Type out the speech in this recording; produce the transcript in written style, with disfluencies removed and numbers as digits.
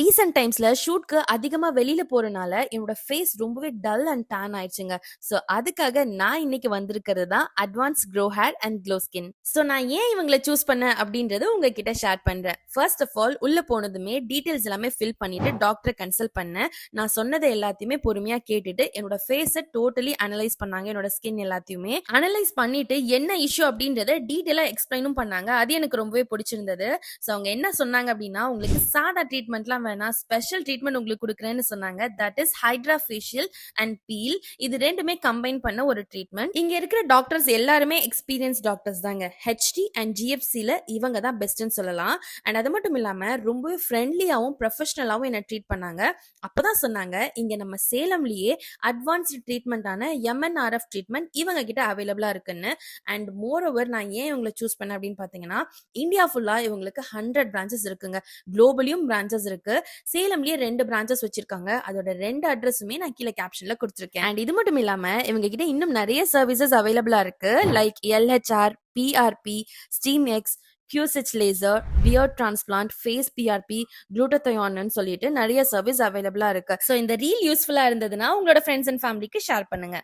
Recent டைம்ஸ்ல ஷூட்க்கு அதிகமா வெளியில போறனால என்னோட ஃபேஸ் ரொம்பவே டல் அண்ட் டேன் ஆயிடுச்சுங்க. ஸோ அதுக்காக நான் இன்னைக்கு வந்திருக்கிறது தான் advance grow hair and glow skin. So நான் ஏன் இவங்கள சூஸ் பண்ணேன் அப்படின்றது உங்ககிட்ட ஷேர் பண்றேன். ஃபர்ஸ்ட் ஆஃப் ஆல் உள்ள போனதுமே டீடைல்ஸ் எல்லாமே ஃபில் பண்ணிட்டு டாக்டரை கன்சல்ட் பண்ணேன். நான் சொன்னதை எல்லாத்தையுமே பொறுமையா கேட்டுட்டு என்னோட ஃபேஸை டோட்டலி அனலைஸ் பண்ணாங்க. என்னோட ஸ்கின் எல்லாத்தையுமே அனலைஸ் பண்ணிட்டு என்ன இஷ்யூ அப்படின்றத டீட்டெயிலா எக்ஸ்பிளைனும் பண்ணாங்க. அது எனக்கு ரொம்பவே பிடிச்சிருந்தது. ஸோ அவங்க என்ன சொன்னாங்க அப்படின்னா, உங்களுக்கு சாதா ட்ரீட்மெண்ட்லாம் வேணாம், ஸ்பெஷல் ட்ரீட்மெண்ட் உங்களுக்கு கொடுக்குறேன்னு சொன்னாங்க. That is hydra facial and peel. இது ரெண்டுமே கம்பைன் பண்ண ஒரு ட்ரீட்மெண்ட். இங்க இருக்கிற டாக்டர்ஸ் எல்லாருமே எக்ஸ்பீரியன்ஸ் டாக்டர்ஸ் தாங்க. ஹெச்டி அண்ட் ஜிஎஃப்சில இவங்க தான் பெஸ்ட்னு சொல்லலாம். அண்ட் அது மட்டும் இல்லாம ரொம்பவே ஃப்ரெண்ட்லியாவும் ப்ரொஃபஷனலாவும் என்ன ட்ரீட் பண்ணாங்க. அப்பதான் சொன்னாங்க, இங்க நம்ம சேலம்லயே அட்வான்ஸ்டு ட்ரீட்மெண்டான எம்என்ஆர்எஃப் ட்ரீட்மெண்ட் இவங்க கிட்ட அவைலபிளா இருக்குன்னு. அண்ட் மோர் ஓவர் நான் ஏன் இவங்களை சூஸ் பண்ணேன் அப்படின்னு பாத்தீங்கன்னா, இந்தியா ஃபுல்லா இவங்களுக்கு 100 பிரான்ச்சஸ் இருக்குங்க. குளோபலியும் பிரான்ச்சஸ் இருக்கு. சேலம்லயே 2 பிரான்ச்சஸ் வச்சிருக்காங்க. அதோட 2 அட்ரஸுமே நான் கீழே கேப்ஷன்ல கொடுத்திருக்கேன். அண்ட் இது மட்டும் இல்லாம இவங்க கிட்ட இன்னும் நிறைய சர்வீசஸ் அவைலபிளா இருக்கு. Like LHR, PRP, steam X, Q switch laser, beard transplant, face PRP, குளூட்டத்தயான்னு சொல்லிட்டு நிறைய சர்வீஸ் அவைலபிளா இருக்கு. ஸோ இந்த ரீல் யூஸ்ஃபுல்லா இருந்ததுன்னா உங்களோட ஃப்ரெண்ட்ஸ் அண்ட் ஃபேமிலிக்கு ஷேர் பண்ணுங்க.